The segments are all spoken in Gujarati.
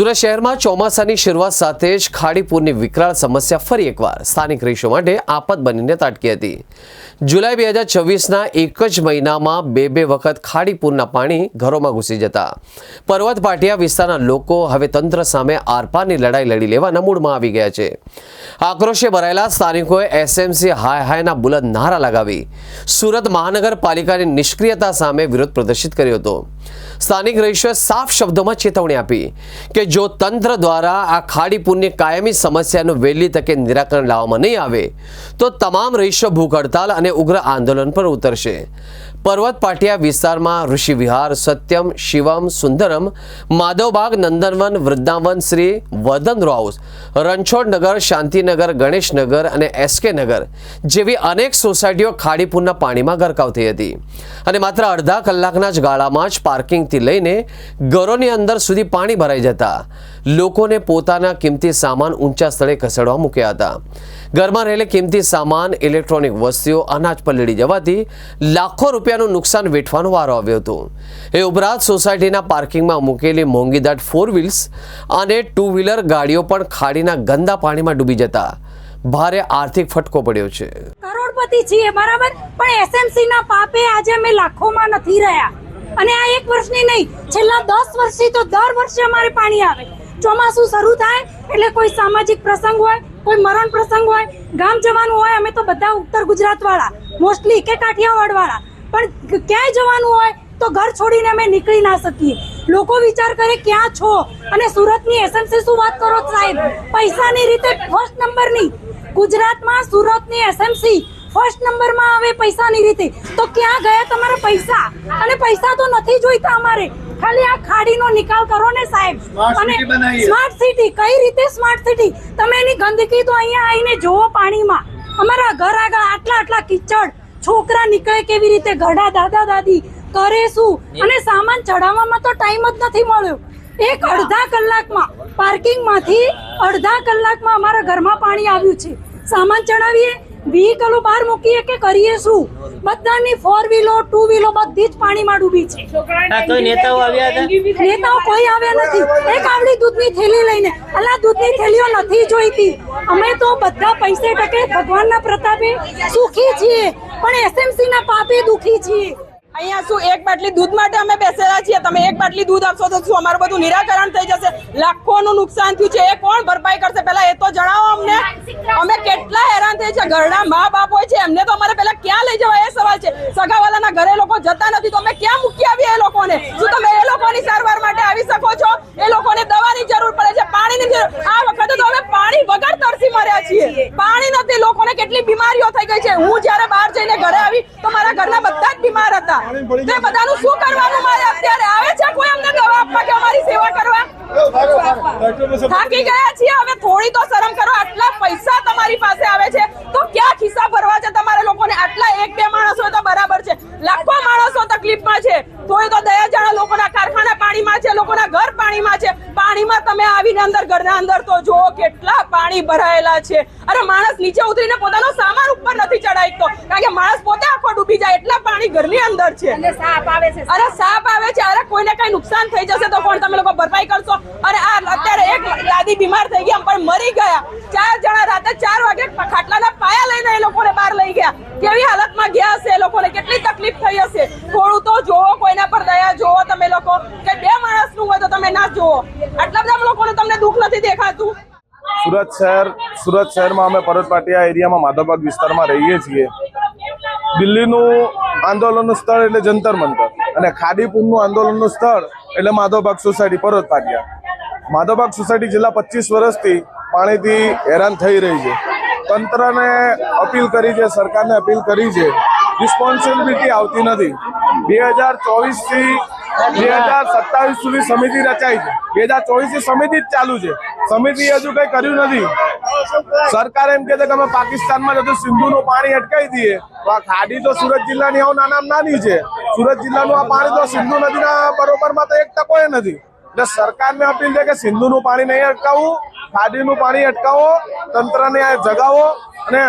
સુરત શહેરમાં ચોમાસાની શરૂઆત સાથે જ ખાડીપૂરની વિકરાળ સમસ્યા ફરી એકવાર સ્થાનિક રહીશો માટે આફત બનીને ત્રાટકી હતી। જુલાઈ 2024ના એક જ મહિનામાં બે વખત ખાડીપૂરના પાણી ઘરોમાં ઘૂસી જતા પર્વત પાટિયા વિસ્તારના લોકો હવે તંત્ર સામે આરપારની લડાઈ લડી લેવાના મૂડમાં આવી ગયા છે। આક્રોશે ભરાયેલા સ્થાનિકોએ એસએમસી હાય હાયના બુલંદ નારા લગાવી સુરત મહાનગરપાલિકાની નિષ્ક્રિયતા સામે વિરોધ પ્રદર્શિત કર્યો હતો। સ્થાનિક રહીશોએ સાફ શબ્દોમાં ચેતવણી આપી કે જો તંત્ર દ્વારા આ ખાડીપૂરની કાયમી સમસ્યાનું વહેલી તકે નિરાકરણ લાવવામાં નહીં આવે તો તમામ રહીશો ભૂખ હડતાલ અને ઉગ્ર આંદોલન પર ઉતરશે। પર્વત પાટિયા વિસ્તારમાં ઋષિ વિહાર, સત્યમ, શિવમ, સુંદરમ, માધવબાગ, નંદનવન, વૃંદાવન શ્રી, વર્ધન હાઉસ, રણછોડ નગર, શાંતિનગર, ગણેશનગર અને એસકે નગર જેવી અનેક સોસાયટીઓ ખાડીપૂરના પાણીમાં ગરકાવ થઈ હતી અને માત્ર અડધા કલાકના જ ગાળામાં જ પાર્કિંગથી લઈને ઘરોની અંદર સુધી પાણી ભરાઈ જતા લોકોને પોતાના કિંમતી સામાન ઊંચા સ્થળે ખસેડવા મૂક્યા હતા। ઘરમાં રહેલે કિંમતી સામાન, ઇલેક્ટ્રોનિક વસ્તુઓ અનાજ પલળી જવાથી લાખો રૂપિયાનું નુકસાન વેઠવાનો વારો આવ્યો હતો। એ ઉપરાંત સોસાયટીના પાર્કિંગમાં મૂકેલી મોંઘીદાટ 4 વ્હીલ્સ અને 2 વ્હીલર ગાડીઓ પણ ખાડીના ગંદા પાણીમાં ડૂબી જતા ભારે આર્થિક ફટકો પડ્યો છે। કરોડપતિ છીએ બરાબર, પણ એસએમસી ના પાપે આજે અમે લાખોમાં નથી રહ્યા અને આ એક વર્ષની નહીં, છેલ્લા 10 વર્ષથી તો દર વર્ષે અમારે પાણી આવે। ચોમાસું શરૂ થાય એટલે કોઈ સામાજિક પ્રસંગ હોય, કોઈ મરણ પ્રસંગ હોય, ગામ જવાનું હોય, અમે તો બધા ઉત્તર ગુજરાત વાળા મોસ્ટલી કે કાઠિયાવાડ વાળા, પણ ક્યાંય જવાનું હોય તો ઘર છોડીને અમે નીકળી ના શકીએ। લોકો વિચાર કરે ક્યાં છો, અને સુરતની એસએમસી શું વાત કરો સાહેબ, પૈસાની રીતે ફર્સ્ટ નંબરની ગુજરાતમાં સુરતની એસએમસી ફર્સ્ટ નંબરમાં આવે પૈસાની રીતે, તો ક્યાં ગયા તમારા પૈસા? અને પૈસા તો નથી જોઈતા અમારે, ખાલી આ ખાડીનો નિકાલ કરો ને સાહેબ। અને સ્માર્ટ સિટી કઈ રીતે સ્માર્ટ સિટી? તમે એની ગંદકી તો અહીંયા આવીને જોવો પાણીમાં, અમારા ઘર આગળ આટલા કિચડ, છોકરા નીકળે કેવી રીતે, ઘરડા દાદા દાદી કરે શું, અને સામાન ચડાવવામાં તો ટાઈમ જ નથી મળ્યો। એક અડધા કલાકમાં પાર્કિંગમાંથી અડધા કલાકમાં અમારા ઘરમાં પાણી આવ્યું છે। સામાન ચડાવીએ, વ્હીકલો બહાર મૂકીએ કે કરીએ શું? બધાની 4 વ્હીલો 2 વ્હીલો બધી જ પાણીમાં ડૂબી છે। નેતાઓ કોઈ આવ્યા નથી। એક આવડી દૂધની થેલી લઈને, અલા દૂધની થેલીઓ નથી જોઈતી, અમે તો બધા પૈસે ટકે ભગવાનના પ્રતાપે સુખી છીએ, પણ એસએમસી ના પાપે દુખી છીએ। અહીંયા શું એક બાટલી દૂધ માટે અમે બેસેલા છીએ? તમે એક બાટલી દૂધ આપશો તો શું અમારું બધું નિરાકરણ થઈ જશે? લાખોનું નુકસાન થયું છે, એ કોણ ભરપાઈ કરશે? પહેલા એ તો જણાવો અમને, અમે કેટલા હેરાન થઈ છે। ઘરના મા બાપ હોય છે, એમને તો અમારે પહેલા ક્યાં લઈ જવા એ સવાલ છે। સગાવાલાના ઘરે લોકો જતા નથી તો અમે ક્યાં મૂકી આવીએ એ લોકોને? શું તમે એ લોકોની સારવાર માટે આવી શકો છો? એ લોકોને દવાની જરૂર પડે છે, પાણીની જરૂર। આ વખતે તો અમે પાણી વગર તરસી મર્યા છીએ, પાણી નથી। લોકોને કેટલી બીમારીઓ થઈ ગઈ છે। હું જ્યારે બહાર જઈને ઘરે આવી તો મારા ઘરના બધા જ બીમાર હતા। તે બધાનું શું કરવાનું? મારે અત્યારે આવે છે કોઈ અમને દવા આપવા કે અમારી સેવા કરવા? થાકી ગયા છીએ હવે, થોડી તો શરમ કરો। આટલા પૈસા તમારી પાસે આવે છે તો ક્યાં ખિસ્સા ભરવા છે તમારે લોકોને? આટલા 1-2 માણસો તો બરાબર છે, લાખો માણસો તકલીફમાં છે। થોડી તો દયા જાણો, લોકોના કારખાના પાણીમાં છે, લોકોના ઘર પાણીમાં છે। પાણીમાં તમે આવીને અંદર ઘરના અંદર તો જુઓ કેટલા પાણી ભરાયેલા છે। અરે માણસ નીચે ઉતરીને પોતાનો સામાન ઉપર નથી ચડાવી શકતો, કારણ કે માણસ પોતે આખો ડૂબી જાય એટલા પાણી ઘરની અંદર છે। અરે સાપ આવે છે, અરે કોઈને કઈ નુકસાન થઈ જશે તો કોણ તમે લોકો ભરપાઈ કરશો? અરે આ અત્યારે એક દાદી બીમાર થઈ ગયા પણ મરી ગયા, 4 જણા રાતે 4 વાગે ખાટલાના પાયા લઈને એ લોકોને બહાર લઈ ગયા। કેવી હાલતમાં ગયા હશે એ લોકોને, કેટલી તકલીફ થઈ હશે? થોડું તો જોવો, કોઈના પર દયા જોવો તમે લોકો, કે 2 માણસનું હોય તો તમે ના જોવો? આટલા બધા લોકોને તમને દુઃખ નથી દેખાતું? સુરત શહેરમાં અમે પર્વત પાટિયા એરિયામાં માધવબાગ વિસ્તારમાં રહીએ છીએ। દિલ્હીનું આંદોલનનું સ્થળ એટલે જંતર મંતર, અને ખાડીપૂરનું આંદોલનનું સ્થળ એટલે માધવબાગ સોસાયટી પર્વત પાટિયા। માધવબાગ સોસાયટી છેલ્લા 25 વર્ષથી પાણીથી હેરાન થઈ રહી છે। તંત્રને અપીલ કરી છે, સરકારને અપીલ કરી છે, રિસ્પોન્સિબિલિટી આવતી નથી। 2024 થી 2027 સુધી સમિતિ રચાઈ છે, 2024 થી સમિતિ જ ચાલુ છે, સમિતિ હજુ કઈ કર્યું નથી। સરકાર એમ કે છે કે અમે પાકિસ્તાનમાં જતું સિંધુનું પાણી અટકાવી દઈએ, તો આ ખાડી તો સુરત જિલ્લાની નાની છે। સુરત જિલ્લાનું આ પાણી તો સિંધુ નદીના બરોબરમાં તો 1% નથી। એટલે સરકારને અપીલ છે કે સિંધુનું પાણી નહીં અટકાવવું, ખાડીનું પાણી અટકાવો, તંત્રને જગાવો। અને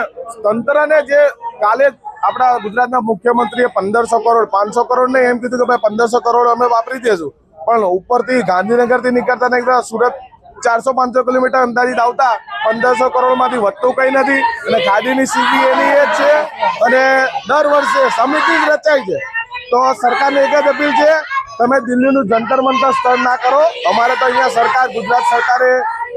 તંત્રને જે કાલે આપણા ગુજરાતના મુખ્યમંત્રીએ 1500 કરોડ 500 કરોડ નહીં એમ કીધું કે ભાઈ 1500 કરોડ અમે વાપરી દઈશું, પણ ઉપરથી ગાંધીનગરથી નીકળતા સુરત 400-500 કિલોમીટર અંદાજિત આવતા 1500 કરોડમાંથી વધતું કંઈ નથી. અને ખાડીની સ્થિતિ એની એ જ છે અને દર વર્ષે સમિતિ જ રચાય છે. તો સરકારને એક જ અપીલ છે, તમે દિલ્હીનું જંતર મંતર સ્થળ ના કરો. અમારે તો અહીંયા સરકાર, ગુજરાત સરકારે,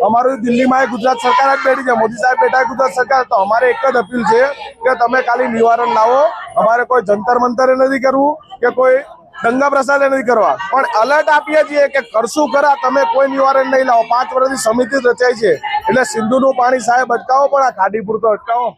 અમારું દિલ્હીમાં ગુજરાત સરકાર જ બેઠી છે, મોદી સાહેબ બેઠા ગુજરાત સરકાર. તો અમારે એક જ અપીલ છે કે તમે ખાલી નિવારણ લાવો. અમારે કોઈ જંતર મંતરે નથી કરવું કે કોઈ દંગા પ્રસાદે નથી કરવા, પણ અલર્ટ આપીએ છીએ કે કરશું ખરા, તમે કોઈ નિવારણ નહીં લાવો. 5 વર્ષથી સમિતિ રચાઈ છે, એટલે સિંધુનું પાણી સાહેબ અટકાવો, પણ આ ખાડી પૂરતો અટકાવો.